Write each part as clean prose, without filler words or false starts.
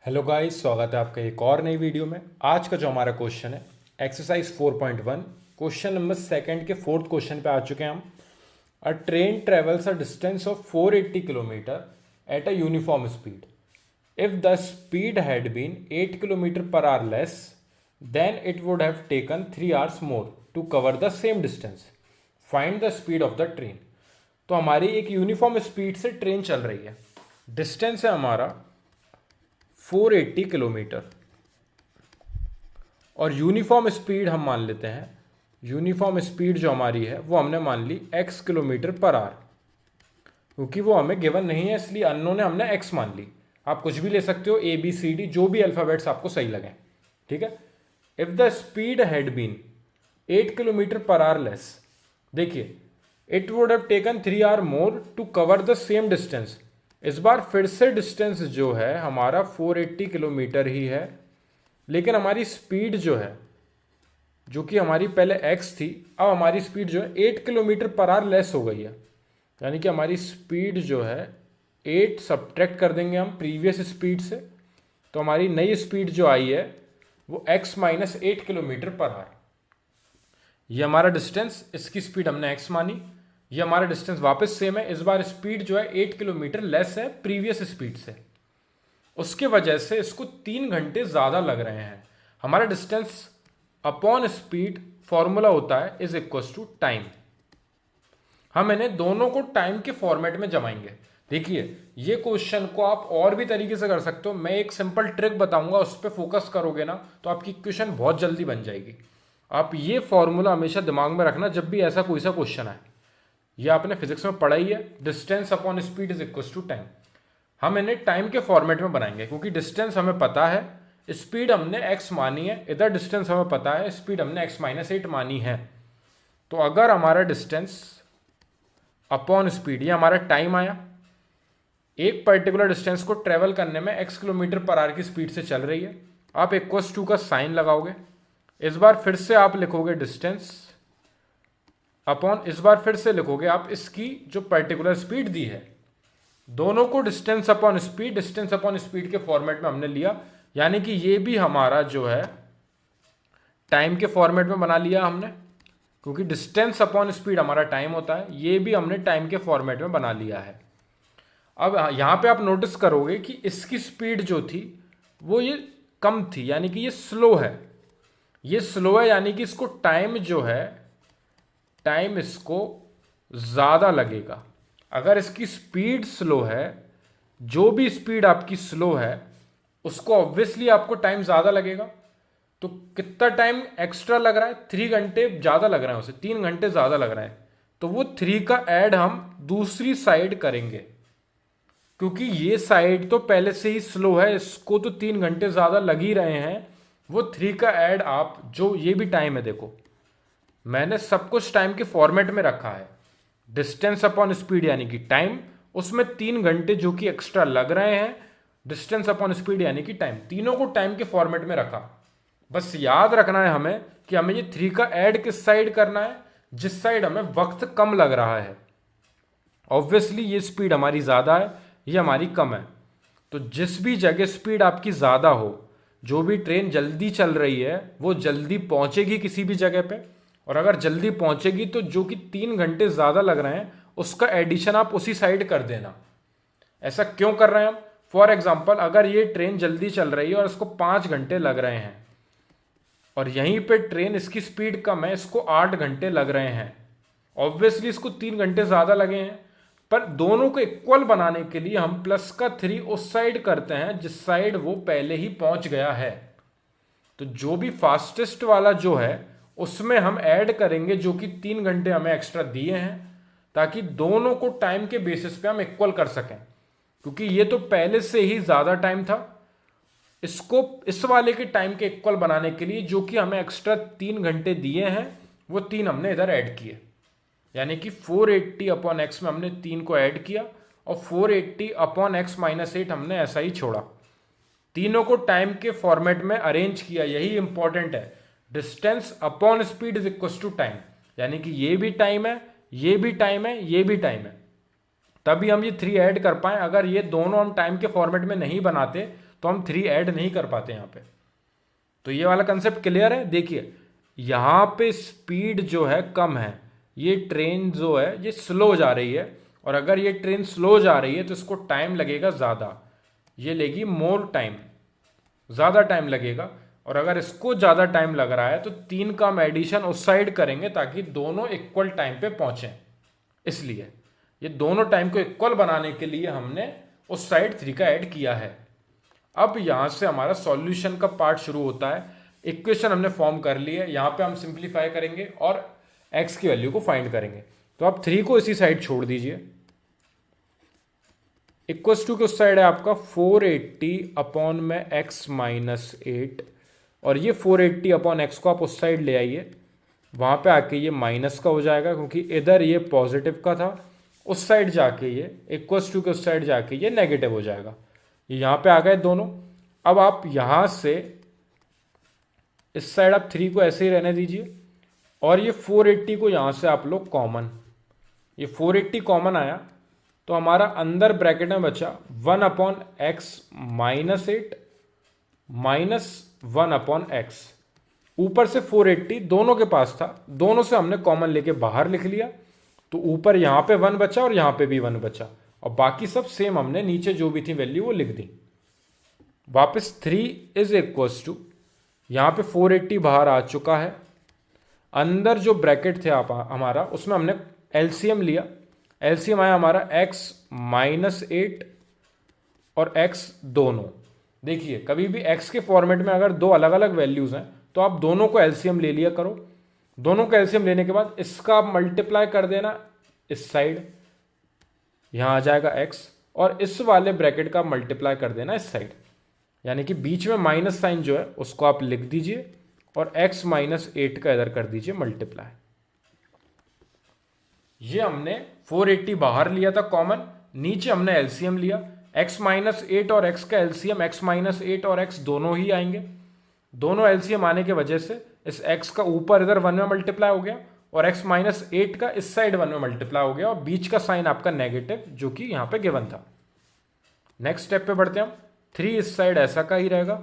Hello guys, स्वागत है आपका एक और नई वीडियो में। आज का जो हमारा क्वेश्चन है एक्सरसाइज 4.1 क्वेश्चन नंबर सेकंड के फोर्थ क्वेश्चन पे आ चुके हैं हम। A train travels a distance of 480 kilometre at a uniform speed. If the speed had been 8 kilometre per hour less than it would have taken 3 hours more to cover the same distance. Find the speed of the train. तो हमारी एक uniform speed से train चल रही है, distance है हमारा 480 kilometre और यूनिफॉर्म स्पीड हम मान लेते हैं। यूनिफॉर्म स्पीड जो हमारी है वो हमने मान ली x किलोमीटर पर आवर, क्योंकि वो हमें गिवन नहीं है इसलिए अननोन है, हमने x मान ली। आप कुछ भी ले सकते हो, ए बी सी डी, जो भी अल्फ़ाबेट्स आपको सही लगे, ठीक है। If the speed had been 8 kilometre per hour less, देखिए it would have taken 3 hour more to cover the same distance. इस बार फिर से डिस्टेंस जो है हमारा 480 किलोमीटर ही है, लेकिन हमारी स्पीड जो है, जो कि हमारी पहले x थी, अब हमारी स्पीड जो है 8 किलोमीटर पर आवर लेस हो गई है। यानी कि हमारी स्पीड जो है 8 सब्ट्रैक्ट कर देंगे हम प्रीवियस स्पीड से, तो हमारी नई स्पीड जो आई है वो x minus 8 kilometre per our. ये हमारा डिस्टेंस, इसकी स्पीड हमने x मानी। ये हमारा डिस्टेंस वापस सेम है, इस बार स्पीड जो है 8 किलोमीटर लेस है प्रीवियस स्पीड से। उसके वजह से इसको 3 घंटे ज़्यादा लग रहे हैं। हमारा डिस्टेंस अपॉन स्पीड फॉर्मूला होता है इज इक्वल्स टू टाइम। हम इन्हें दोनों को टाइम के फॉर्मेट में जमाएंगे। देखिए ये क्वेश्चन को आप और भी तरीके से कर सकते हो, मैं एक सिंपल ट्रिक बताऊंगा, उस पर फोकस करोगे ना तो आपकी इक्वेशन बहुत जल्दी बन जाएगी। आप ये फॉर्मूला हमेशा दिमाग में रखना जब भी ऐसा कोई सा क्वेश्चन आए। ये आपने फिजिक्स में पढ़ा ही है, distance upon speed is equal to time. हम इन्हें टाइम के फॉर्मेट में बनाएंगे, क्योंकि डिस्टेंस हमें पता है, स्पीड हमने x मानी है, इधर डिस्टेंस हमें पता है, स्पीड हमने x माइनस 8 मानी है। तो अगर हमारा डिस्टेंस अपॉन स्पीड, ये हमारा टाइम आया, एक पर्टिकुलर डिस्टेंस को ट्रेवल करने में x किलोमीटर पर आवर की स्पीड से चल रही है, आप इक्वल्स टू का साइन लगाओगे। इस बार फिर से आप लिखोगे डिस्टेंस अपॉन, इस बार फिर से लिखोगे आप इसकी जो पर्टिकुलर स्पीड दी है। दोनों को डिस्टेंस अपॉन स्पीड के फॉर्मेट में हमने लिया, यानी कि ये भी हमारा जो है टाइम के फॉर्मेट में बना लिया हमने, क्योंकि डिस्टेंस अपॉन स्पीड हमारा टाइम होता है, ये भी हमने टाइम के फॉर्मेट में बना लिया है। अब यहां पे आप नोटिस करोगे कि इसकी स्पीड जो थी वो ये कम थी, यानी कि ये स्लो है। ये स्लो है यानी कि इसको टाइम जो है, टाइम इसको ज़्यादा लगेगा। अगर इसकी स्पीड स्लो है, जो भी स्पीड आपकी स्लो है उसको ऑब्वियसली आपको टाइम ज़्यादा लगेगा। तो कितना टाइम एक्स्ट्रा लग रहा है? 3 घंटे ज़्यादा लग रहे हैं उसे, 3 घंटे ज़्यादा लग रहे हैं। तो वो 3 का ऐड हम दूसरी साइड करेंगे, क्योंकि ये साइड तो पहले से ही स्लो है, इसको तो 3 घंटे ज़्यादा लग ही रहे हैं। वो 3 का ऐड आप, जो ये भी टाइम है, देखो मैंने सब कुछ टाइम के फॉर्मेट में रखा है। डिस्टेंस अपॉन स्पीड यानी कि टाइम, उसमें 3 घंटे जो कि एक्स्ट्रा लग रहे हैं, डिस्टेंस अपॉन स्पीड यानी कि टाइम, तीनों को टाइम के फॉर्मेट में रखा। बस याद रखना है हमें कि हमें ये 3 का ऐड किस साइड करना है, जिस साइड हमें वक्त कम लग रहा है। ऑब्वियसली ये स्पीड हमारी ज़्यादा है, ये हमारी कम है। तो जिस भी जगह स्पीड आपकी ज़्यादा हो, जो भी ट्रेन जल्दी चल रही है वो जल्दी पहुंचेगी किसी भी जगह पे, और अगर जल्दी पहुंचेगी तो जो कि 3 घंटे ज़्यादा लग रहे हैं उसका एडिशन आप उसी साइड कर देना। ऐसा क्यों कर रहे हैं हम? फॉर एग्जाम्पल, अगर ये ट्रेन जल्दी चल रही है और इसको 5 घंटे लग रहे हैं, और यहीं पे ट्रेन इसकी स्पीड कम है, इसको 8 घंटे लग रहे हैं, ऑब्वियसली इसको 3 घंटे ज़्यादा लगे हैं। पर दोनों को इक्वल बनाने के लिए हम प्लस का 3 उस साइड करते हैं जिस साइड वो पहले ही पहुंच गया है। तो जो भी फास्टेस्ट वाला जो है उसमें हम ऐड करेंगे जो कि 3 घंटे हमें एक्स्ट्रा दिए हैं, ताकि दोनों को टाइम के बेसिस पे हम इक्वल कर सकें। क्योंकि ये तो पहले से ही ज़्यादा टाइम था, इसको इस वाले के टाइम के इक्वल बनाने के लिए जो कि हमें एक्स्ट्रा 3 घंटे दिए हैं, वो 3 हमने इधर ऐड किए। यानी कि 480 अपॉन एक्स में हमने 3 को ऐड किया, और 480 अपॉन एक्स माइनस 8 हमने ऐसा ही छोड़ा। तीनों को टाइम के फॉर्मेट में अरेंज किया, यही इंपॉर्टेंट है। Distance upon speed is equal to time, यानी कि ये भी टाइम है, ये भी टाइम है, ये भी टाइम है, तभी हम ये 3 ऐड कर पाए। अगर ये दोनों हम टाइम के फॉर्मेट में नहीं बनाते तो हम 3 ऐड नहीं कर पाते यहाँ पे। तो ये वाला कंसेप्ट क्लियर है। देखिए यहाँ पे स्पीड जो है कम है, ये ट्रेन जो है ये स्लो जा रही है, और अगर ये ट्रेन स्लो जा रही है तो इसको टाइम लगेगा ज़्यादा, ये लेगी मोर टाइम, ज़्यादा टाइम लगेगा। और अगर इसको ज़्यादा टाइम लग रहा है तो 3 का हम एडिशन उस साइड करेंगे ताकि दोनों इक्वल टाइम पे पहुँचें। इसलिए ये दोनों टाइम को इक्वल बनाने के लिए हमने उस साइड 3 का ऐड किया है। अब यहाँ से हमारा सॉल्यूशन का पार्ट शुरू होता है। इक्वेशन हमने फॉर्म कर ली है, यहाँ पे हम सिंप्लीफाई करेंगे और x की वैल्यू को फाइंड करेंगे। तो आप 3 को इसी साइड छोड़ दीजिए। इक्वल्स टू के उस साइड है आपका 480 अपॉन में x माइनस 8, और ये 480 अपॉन एक्स को आप उस साइड ले आइए, वहाँ पे आके ये माइनस का हो जाएगा क्योंकि इधर ये पॉजिटिव का था, उस साइड जाके ये इक्वल्स टू के उस साइड जाके ये नेगेटिव हो जाएगा। ये यहाँ पे आ गए दोनों। अब आप यहाँ से इस साइड आप 3 को ऐसे ही रहने दीजिए, और ये 480 को यहाँ से आप लोग कॉमन, ये 480 कॉमन आया तो हमारा अंदर ब्रैकेट में बचा 1 upon x minus 8 minus 1 upon x. ऊपर से 480 दोनों के पास था, दोनों से हमने कॉमन लेके बाहर लिख लिया, तो ऊपर यहाँ पे 1 बचा और यहाँ पे भी 1 बचा, और बाकी सब सेम हमने नीचे जो भी थी वैल्यू वो लिख दी। वापस 3 इज इक्वल्स टू, यहाँ पे 480 बाहर आ चुका है, अंदर जो ब्रैकेट थे आप हमारा उसमें हमने एलसीएम लिया, एलसीएम आया हमारा x माइनस 8 और x दोनों। देखिए कभी भी x के फॉर्मेट में अगर दो अलग अलग वैल्यूज हैं तो आप दोनों को एलसीएम ले लिया करो। दोनों को एलसीएम लेने के बाद इसका आप मल्टीप्लाई कर देना इस साइड, यहाँ आ जाएगा x, और इस वाले ब्रैकेट का मल्टीप्लाई कर देना इस साइड, यानी कि बीच में माइनस साइन जो है उसको आप लिख दीजिए और x माइनस 8 का इधर कर दीजिए मल्टीप्लाई। ये हमने 480 बाहर लिया था कॉमन, नीचे हमने एलसीएम लिया, x माइनस 8 और x का एलसीएम x माइनस 8 और x दोनों ही आएंगे। दोनों एलसीएम आने की वजह से इस x का ऊपर इधर 1 में मल्टीप्लाई हो गया और x माइनस 8 का इस साइड 1 में मल्टीप्लाई हो गया, और बीच का साइन आपका नेगेटिव जो कि यहाँ पे गिवन था। नेक्स्ट स्टेप पे बढ़ते हैं हम। 3 इस साइड ऐसा का ही रहेगा,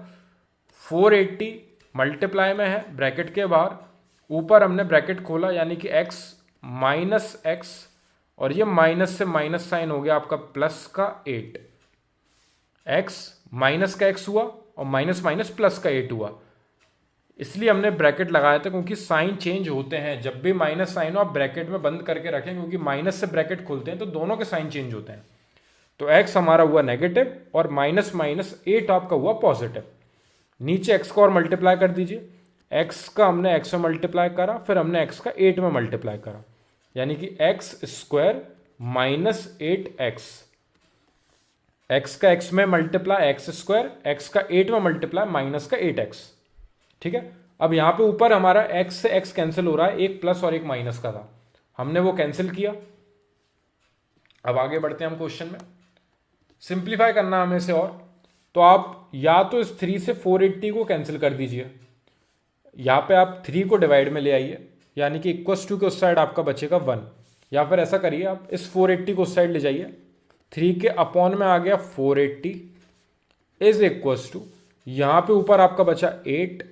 480 मल्टीप्लाई में है ब्रैकेट के बाहर, ऊपर हमने ब्रैकेट खोला यानी कि x माइनस एक्स, और ये माइनस से माइनस साइन हो गया आपका प्लस का 8, x माइनस का x हुआ और माइनस माइनस प्लस का 8 हुआ। इसलिए हमने ब्रैकेट लगाया था क्योंकि साइन चेंज होते हैं, जब भी माइनस साइन हो आप ब्रैकेट में बंद करके रखें, क्योंकि माइनस से ब्रैकेट खोलते हैं तो दोनों के साइन चेंज होते हैं। तो x हमारा हुआ नेगेटिव और माइनस माइनस 8 आपका हुआ पॉजिटिव। नीचे x को और मल्टीप्लाई कर दीजिए, x का हमने x में मल्टीप्लाई करा, फिर हमने x का 8 में मल्टीप्लाई करा, यानी कि x square minus 8x, x का x में मल्टीप्लाई x स्क्वायर, x का 8 में मल्टीप्लाई माइनस का 8x। ठीक है, अब यहां पे ऊपर हमारा x से x कैंसिल हो रहा है, एक प्लस और एक माइनस का था, हमने वो कैंसिल किया। अब आगे बढ़ते हैं हम क्वेश्चन में, सिंप्लीफाई करना हमें से, और तो आप या तो इस 3 से 480 को कैंसिल कर दीजिए, यहाँ पे आप 3 को डिवाइड में ले आइए, यानी कि इक्वल्स टू के उस साइड आपका बचेगा 1, या फिर ऐसा करिए आप इस 480 को उस साइड ले जाइए, 3 के अपॉन में आ गया 480 इज इक्वल्स टू, यहाँ पे ऊपर आपका बचा 8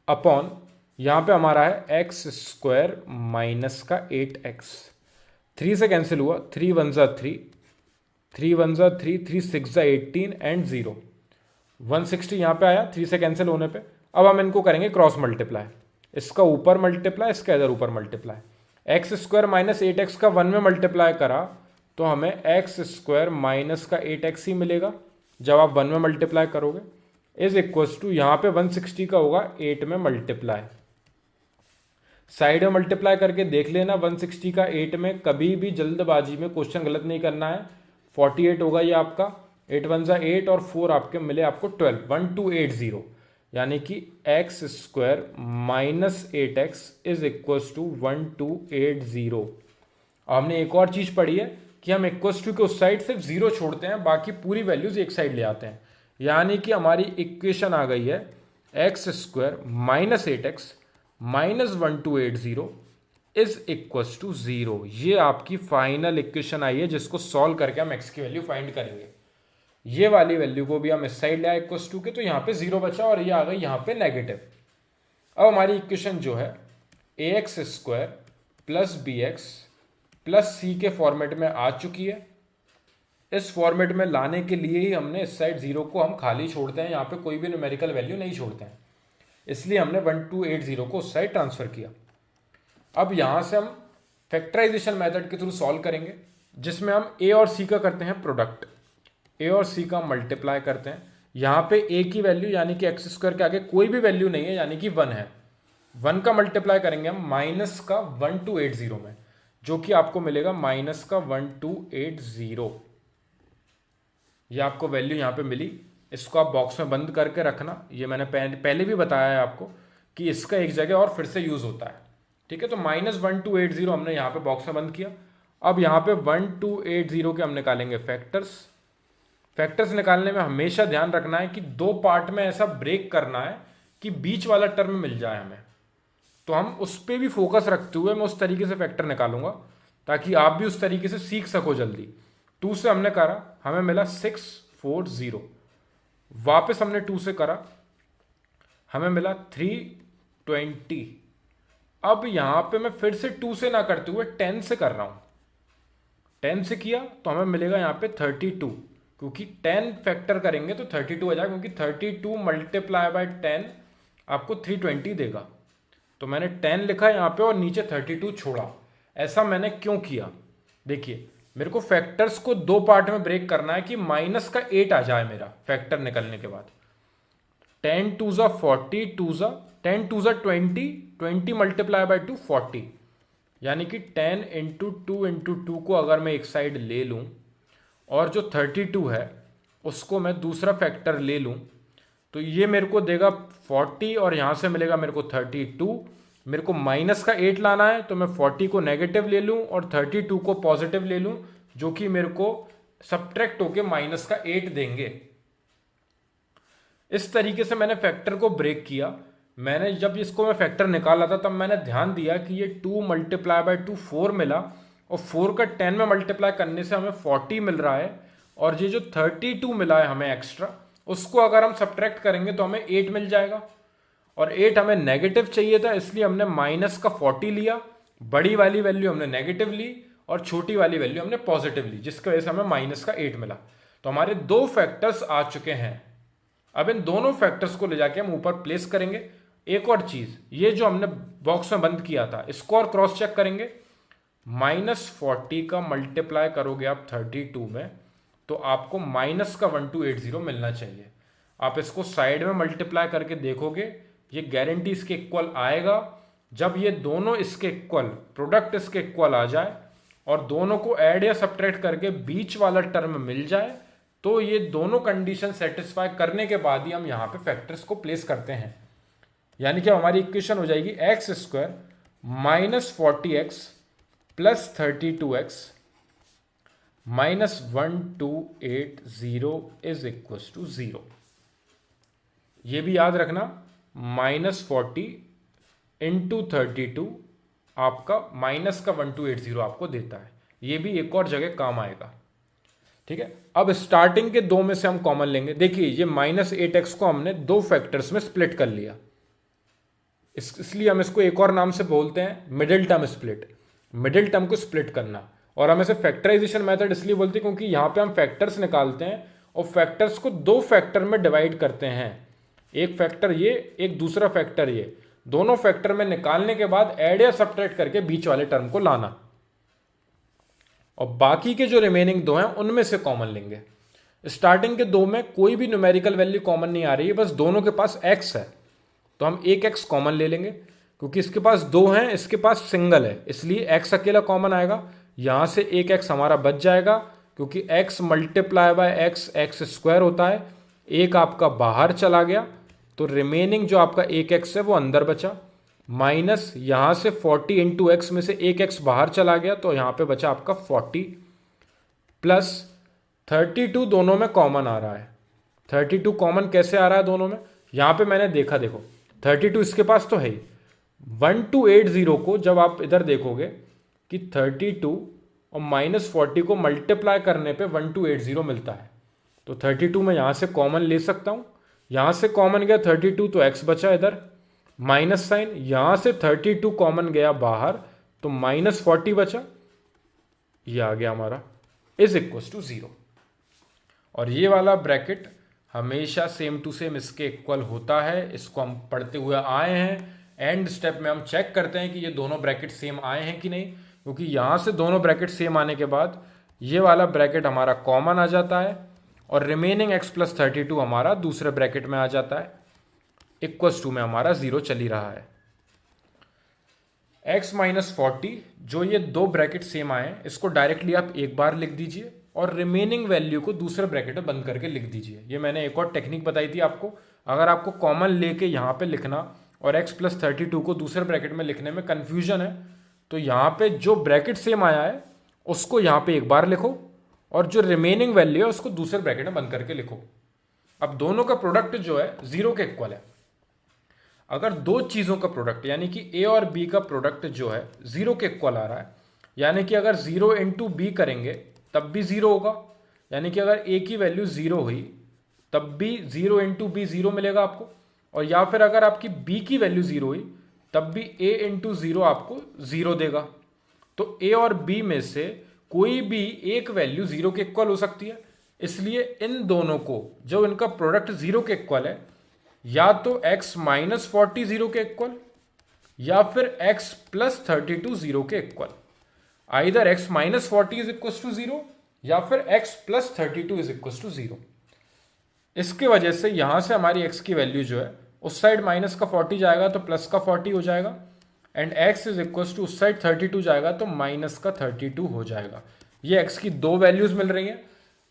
अपॉन, यहाँ पे हमारा है एक्स स्क्वायर माइनस का 8x, 3 से कैंसिल हुआ, 3 1 जा 3, 3 1 जा 3, 3 6 जा 18 एंड 0, 160 यहाँ पे आया 3 से कैंसिल होने पे। अब हम इनको करेंगे क्रॉस मल्टीप्लाई, इसका ऊपर मल्टीप्लाई, इसका इधर ऊपर multiply. X square minus 8x का 1 में मल्टीप्लाई करा तो हमें एक्स स्क्वायर माइनस का 8x ही मिलेगा जब आप 1 में मल्टीप्लाई करोगे, इज इक्वल्स टू यहाँ पे 160 का होगा 8 में मल्टीप्लाई। साइड में मल्टीप्लाई करके देख लेना, 160 का 8 में, कभी भी जल्दबाजी में क्वेश्चन गलत नहीं करना है। 48 होगा ये आपका, 8 1 जा 8 और 4 आपके मिले आपको 12, 1280, यानी कि X square minus 8x is equals to 1280। हमने एक और चीज पढ़ी है कि हम इक्वल्स टू के उस साइड सिर्फ 0 छोड़ते हैं, बाकी पूरी वैल्यूज एक साइड ले आते हैं, यानी कि हमारी इक्वेशन आ गई है X square minus 8x minus 1280 is equals to 0। ये आपकी फाइनल इक्वेशन आई है जिसको सॉल्व करके हम x की वैल्यू फाइंड करेंगे। ये वाली वैल्यू को भी हम इस साइड ले आए इक्वल टू के, तो यहाँ पे 0 बचा और ये आ गई यहाँ पे नेगेटिव। अब हमारी इक्वेशन जो है ax square plus B X plus C के फॉर्मेट में आ चुकी है। इस फॉर्मेट में लाने के लिए ही हमने इस साइड 0 को हम खाली छोड़ते हैं, यहाँ पे कोई भी न्यूमेरिकल वैल्यू नहीं छोड़ते हैं, इसलिए हमने 1280 को उस साइड ट्रांसफर किया। अब यहाँ से हम फैक्टराइजेशन मेथड के थ्रू सॉल्व करेंगे, जिसमें हम a और c का करते हैं प्रोडक्ट, a और c का मल्टीप्लाई करते हैं। यहाँ पे a की वैल्यू यानी कि एक्स स्क्वायर के आगे कोई भी वैल्यू नहीं है, यानी कि 1 है। 1 का मल्टीप्लाई करेंगे हम माइनस का 1280 में, जो कि आपको मिलेगा माइनस का 1280। ये आपको वैल्यू यहाँ पे मिली। इसको आप बॉक्स में बंद करके रखना, ये मैंने पहले भी बताया है आपको कि इसका एक जगह और फिर से यूज होता है, ठीक है। तो माइनस 1280 हमने यहाँ पे बॉक्स में बंद किया। अब यहाँ पे 1280 के हम निकालेंगे फैक्टर्स। फैक्टर्स निकालने में हमेशा ध्यान रखना है कि दो पार्ट में ऐसा ब्रेक करना है कि बीच वाला टर्म मिल जाए हमें, तो हम उस पर भी फोकस रखते हुए मैं उस तरीके से फैक्टर निकालूंगा ताकि आप भी उस तरीके से सीख सको जल्दी। 2 से हमने करा, हमें मिला 640। वापस हमने 2 से करा, हमें मिला 320। अब यहां पे मैं फिर से 2 से ना करते हुए 10 से कर रहा हूं। 10 से किया तो हमें मिलेगा यहाँ पे 32, क्योंकि 10 फैक्टर करेंगे तो 32 आ जाएगा, क्योंकि 32 मल्टीप्लाई बाय 10 आपको 320 देगा। तो मैंने 10 लिखा यहाँ पे और नीचे 32 छोड़ा। ऐसा मैंने क्यों किया? देखिए, मेरे को फैक्टर्स को दो पार्ट में ब्रेक करना है कि माइनस का 8 आ जाए मेरा फैक्टर निकलने के बाद। 10 2 ज़ा 40, 10 2 ज़ा 20 मल्टीप्लाई बाय 2 40, यानी कि 10 इंटू 2 को अगर मैं एक साइड ले लूँ और जो 32 है उसको मैं दूसरा फैक्टर ले लूँ, तो ये मेरे को देगा 40 और यहाँ से मिलेगा मेरे को 32। मेरे को माइनस का 8 लाना है, तो मैं 40 को नेगेटिव ले लूँ और 32 को पॉजिटिव ले लूँ, जो कि मेरे को सब्ट्रैक्ट होके माइनस का 8 देंगे। इस तरीके से मैंने फैक्टर को ब्रेक किया। मैंने जब इसको मैं फैक्टर निकाला था तब मैंने ध्यान दिया कि ये 2 मल्टीप्लाई बाय 2 4 मिला, और 4 का 10 में मल्टीप्लाई करने से हमें 40 मिल रहा है, और ये जो 32 मिला है हमें एक्स्ट्रा, उसको अगर हम सब्ट्रैक्ट करेंगे तो हमें 8 मिल जाएगा। और 8 हमें नेगेटिव चाहिए था, इसलिए हमने माइनस का 40 लिया। बड़ी वाली वैल्यू हमने नेगेटिव ली और छोटी वाली वैल्यू हमने पॉजिटिव ली, जिसकी वजह से हमें माइनस का 8 मिला। तो हमारे दो फैक्टर्स आ चुके हैं। अब इन दोनों फैक्टर्स को ले जाके हम ऊपर प्लेस करेंगे। एक और चीज, ये जो हमने बॉक्स में बंद किया था इसको और क्रॉस चेक करेंगे। -40 का मल्टीप्लाई करोगे आप 32 में, तो आपको माइनस का 1280 मिलना चाहिए। आप इसको साइड में मल्टीप्लाई करके देखोगे, ये गारंटी इसके इक्वल आएगा। जब ये दोनों इसके इक्वल, प्रोडक्ट इसके इक्वल आ जाए और दोनों को ऐड या सब्ट्रैक्ट करके बीच वाला टर्म मिल जाए, तो ये दोनों कंडीशन सेटिस्फाई करने के बाद ही हम यहाँ पे फैक्टर्स को प्लेस करते हैं। यानी कि हमारी इक्वेशन हो जाएगी X square minus 40x plus 32x minus 1280 is equal to 0। ये भी याद रखना, -40 इंटू 32 आपका माइनस का 1280 आपको देता है। ये भी एक और जगह काम आएगा, ठीक है। अब स्टार्टिंग के दो में से हम कॉमन लेंगे। देखिए, ये -8x को हमने दो फैक्टर्स में स्प्लिट कर लिया, इसलिए हम इसको एक और नाम से बोलते हैं middle term split. Middle term को स्प्लिट करना, और हम इसे फैक्टराइजेशन मेथड इसलिए बोलते हैं क्योंकि यहाँ पे हम फैक्टर्स निकालते हैं और फैक्टर्स को दो फैक्टर में डिवाइड करते हैं। एक फैक्टर ये, एक दूसरा फैक्टर ये। दोनों फैक्टर में निकालने के बाद ऐड या सब्ट्रैक्ट करके बीच वाले टर्म को लाना, और बाकी के जो रिमेनिंग दो हैं उनमें से कॉमन लेंगे। स्टार्टिंग के दो में कोई भी न्यूमेरिकल वैल्यू कॉमन नहीं आ रही है, बस दोनों के पास x है, तो हम एक x कॉमन ले लेंगे। क्योंकि इसके पास दो हैं, इसके पास सिंगल है, इसलिए x अकेला कॉमन आएगा। यहां से एक x हमारा बच जाएगा, क्योंकि x multiply by x square होता है। एक आपका बाहर चला गया, तो रिमेनिंग जो आपका एक x है वो अंदर बचा। माइनस यहां से 40 इंटू एक्स में से एक x बाहर चला गया, तो यहां पे बचा आपका 40 प्लस 32 दोनों में कॉमन आ रहा है। 32 कॉमन कैसे आ रहा है दोनों में? यहां पे मैंने देखा, देखो 32 इसके पास तो है ही। 1280 को जब आप इधर देखोगे कि 32 और -40 को मल्टीप्लाई करने पे 1280 मिलता है, तो 32 मैं यहाँ से कॉमन ले सकता हूँ, यहाँ से कॉमन गया 32 तो x बचा इधर, माइनस साइन, यहाँ से 32 कॉमन गया बाहर तो -40 बचा, ये आ गया हमारा इज इक्वल टू 0। और ये वाला ब्रैकेट हमेशा सेम टू सेम इसके इक्वल होता है, इसको हम पढ़ते हुए आए हैं। एंड स्टेप में हम चेक करते हैं कि ये दोनों ब्रैकेट सेम आए हैं कि नहीं, क्योंकि यहाँ से दोनों ब्रैकेट सेम आने के बाद ये वाला ब्रैकेट हमारा कॉमन आ जाता है और रिमेनिंग x + 32 हमारा दूसरे ब्रैकेट में आ जाता है, इक्वल्स टू में हमारा 0 चल ही रहा है। x - 40 जो ये दो ब्रैकेट सेम आए हैं, इसको डायरेक्टली आप एक बार लिख दीजिए और रिमेनिंग वैल्यू को दूसरे ब्रैकेट में बंद करके लिख दीजिए। ये मैंने एक और टेक्निक बताई थी आपको, अगर आपको कॉमन लेके यहाँ पे लिखना और x + 32 को दूसरे ब्रैकेट में लिखने में कन्फ्यूजन है, तो यहाँ पे जो ब्रैकेट सेम आया है उसको यहाँ पे एक बार लिखो और जो रिमेनिंग वैल्यू है उसको दूसरे ब्रैकेट में बंद करके लिखो। अब दोनों का प्रोडक्ट जो है 0 के इक्वल है। अगर दो चीज़ों का प्रोडक्ट यानी कि a और b का प्रोडक्ट जो है 0 के इक्वल आ रहा है, यानी कि अगर 0 × b करेंगे तब भी 0 होगा, यानी कि अगर a की वैल्यू 0 हुई तब भी 0 × b 0 मिलेगा आपको, और या फिर अगर आपकी b की वैल्यू 0 हुई तब भी a × 0 आपको 0 देगा। तो a और b में से कोई भी एक वैल्यू 0 के इक्वल हो सकती है, इसलिए इन दोनों को जो इनका प्रोडक्ट 0 के इक्वल है, या तो x - 40 0 के इक्वल या फिर x + 32 0 के इक्वल। आइदर x - 40 = 0 या फिर x + 32 = 0। इसके वजह से यहां से हमारी x की वैल्यू जो है उस साइड माइनस का 40 जाएगा तो प्लस का 40 हो जाएगा, एंड x = उस साइड 32 जाएगा तो माइनस का 32 हो जाएगा। ये x की दो वैल्यूज मिल रही हैं।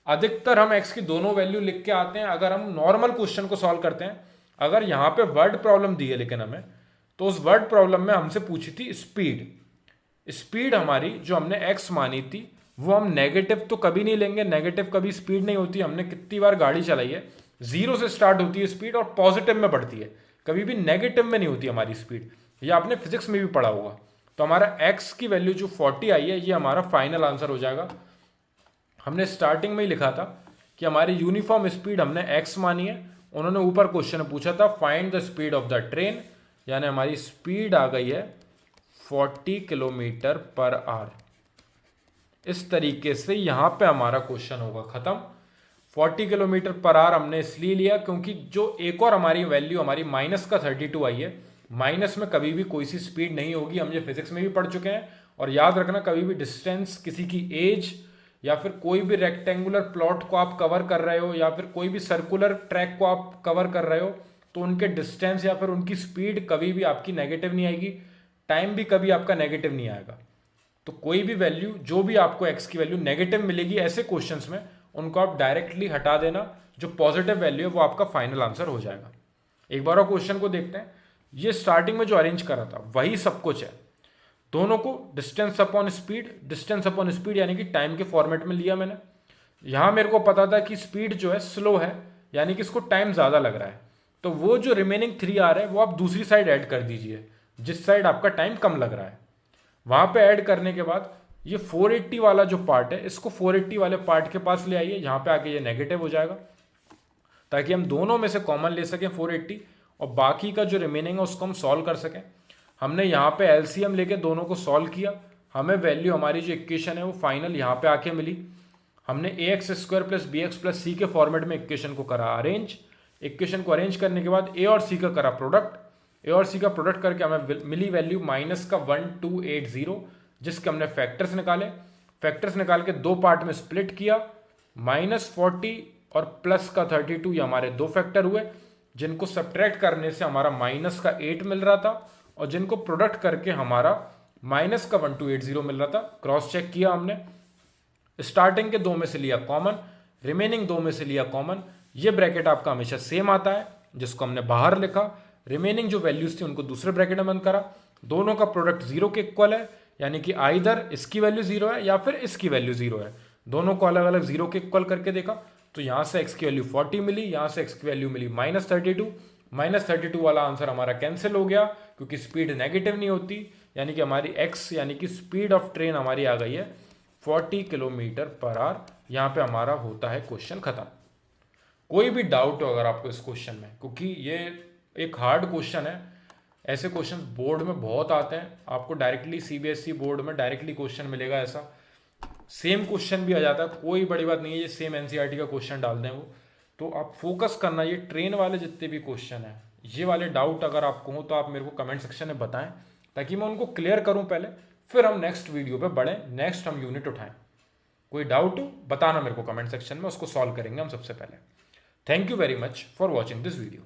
अधिकतर हम x की दोनों वैल्यू लिख के आते हैं अगर हम नॉर्मल क्वेश्चन को सॉल्व करते हैं। अगर यहाँ पे वर्ड प्रॉब्लम दी है लेकिन हमें, तो उस वर्ड प्रॉब्लम में हमसे पूछी थी स्पीड हमारी जो हमने x मानी थी वो हम नेगेटिव तो कभी नहीं लेंगे, नेगेटिव कभी स्पीड नहीं होती। हमने कितनी बार गाड़ी चलाई है, 0 से स्टार्ट होती है स्पीड और पॉजिटिव में बढ़ती है, कभी भी नेगेटिव में नहीं होती हमारी स्पीड। ये आपने फिजिक्स में भी पढ़ा होगा। तो हमारा x की वैल्यू जो 40 आई है ये हमारा फाइनल आंसर हो जाएगा। हमने स्टार्टिंग में ही लिखा था कि हमारी यूनिफॉर्म स्पीड हमने x मानी है, उन्होंने ऊपर क्वेश्चन में पूछा था find the speed of the train, यानी हमारी स्पीड आ गई है 40 km/h। इस तरीके से यहां पे हमारा क्वेश्चन होगा खत्म। 40 km/h हमने इसलिए लिया क्योंकि जो एक और हमारी वैल्यू हमारी माइनस का 32 आई है, माइनस में कभी भी कोई सी स्पीड नहीं होगी, हम ये फिजिक्स में भी पढ़ चुके हैं। और याद रखना, कभी भी डिस्टेंस, किसी की एज या फिर कोई भी रेक्टेंगुलर प्लॉट को आप कवर कर रहे हो या फिर कोई भी सर्कुलर ट्रैक को आप कवर कर रहे हो, तो उनके डिस्टेंस या फिर उनकी स्पीड कभी भी आपकी नेगेटिव नहीं आएगी, टाइम भी कभी आपका नेगेटिव नहीं आएगा। तो कोई भी वैल्यू जो भी आपको x की वैल्यू नेगेटिव मिलेगी ऐसे क्वेश्चंस में, उनको आप डायरेक्टली हटा देना, जो पॉजिटिव वैल्यू है वो आपका फाइनल आंसर हो जाएगा। एक बार और क्वेश्चन को देखते हैं। ये स्टार्टिंग में जो अरेंज करा था वही सब कुछ है, दोनों को डिस्टेंस अपॉन स्पीड यानी कि टाइम के फॉर्मेट में लिया मैंने। यहां मेरे को पता था कि स्पीड जो है स्लो है, यानी कि इसको टाइम ज्यादा लग रहा है, तो वो जो रिमेनिंग 3 आ रहा है वो आप दूसरी साइड ऐड कर दीजिए, जिस साइड आपका टाइम कम लग रहा है। वहां पे ऐड करने के बाद ये 480 वाला जो पार्ट है, इसको 480 वाले पार्ट के पास ले आइए, यहां पे आके ये नेगेटिव हो जाएगा, ताकि हम दोनों में से कॉमन ले सकें 480 और बाकी का जो रिमेनिंग है उसको हम सॉल्व कर सकें। हमने यहाँ पे एलसीएम लेके दोनों को सॉल्व किया, हमें वैल्यू हमारी जो इक्वेशन है वो फाइनल यहाँ पे आके मिली। हमने ax² + bx + c के फॉर्मेट में इक्वेशन को करा अरेंज। इक्वेशन को अरेंज करने के बाद a और c का करा प्रोडक्ट, a और c का प्रोडक्ट करके हमें मिली वैल्यू -1280, जिसके हमने फैक्टर्स निकाले। फैक्टर्स निकाल के दो पार्ट में स्प्लिट किया, -40 और +32 ये हमारे दो फैक्टर हुए, जिनको सब्ट्रैक्ट करने से हमारा -8 मिल रहा था और जिनको प्रोडक्ट करके हमारा -1280 मिल रहा था। क्रॉस चेक किया हमने, स्टार्टिंग के दो में से लिया कॉमन, रिमेनिंग दो में से लिया कॉमन। ये ब्रैकेट आपका हमेशा सेम आता है, जिसको हमने बाहर लिखा। रिमेनिंग जो वैल्यूज थी उनको दूसरे ब्रैकेट में बंद करा। दोनों का प्रोडक्ट 0 के इक्वल है, यानी कि आइदर इसकी वैल्यू 0 है या फिर इसकी वैल्यू 0 है। दोनों को अलग अलग 0 के इक्वल करके देखा, तो यहां से x की वैल्यू 40 मिली, यहां से x की वैल्यू मिली -32। -32 वाला आंसर हमारा कैंसिल हो गया क्योंकि स्पीड नेगेटिव नहीं होती, यानी कि हमारी x यानी कि स्पीड ऑफ ट्रेन हमारी आ गई है 40 km/h। यहाँ पे हमारा होता है क्वेश्चन खत्म। कोई भी डाउट हो अगर आपको इस क्वेश्चन में, क्योंकि ये एक हार्ड क्वेश्चन है, ऐसे क्वेश्चन बोर्ड में बहुत आते हैं, आपको डायरेक्टली सीबीएसई बोर्ड में डायरेक्टली क्वेश्चन मिलेगा, ऐसा सेम क्वेश्चन भी आ जाता है, कोई बड़ी बात नहीं है, ये सेम एनसीईआरटी का क्वेश्चन डाल दें वो। तो आप फोकस करना, ये ट्रेन वाले जितने भी क्वेश्चन हैं, ये वाले डाउट अगर आपको हो तो आप मेरे को कमेंट सेक्शन में बताएं, ताकि मैं उनको क्लियर करूं पहले, फिर हम नेक्स्ट वीडियो पे बढ़ें, नेक्स्ट हम यूनिट उठाएं। कोई डाउट हो बताना मेरे को कमेंट सेक्शन में, उसको सॉल्व करेंगे हम सबसे पहले। Thank you very much for watching this video.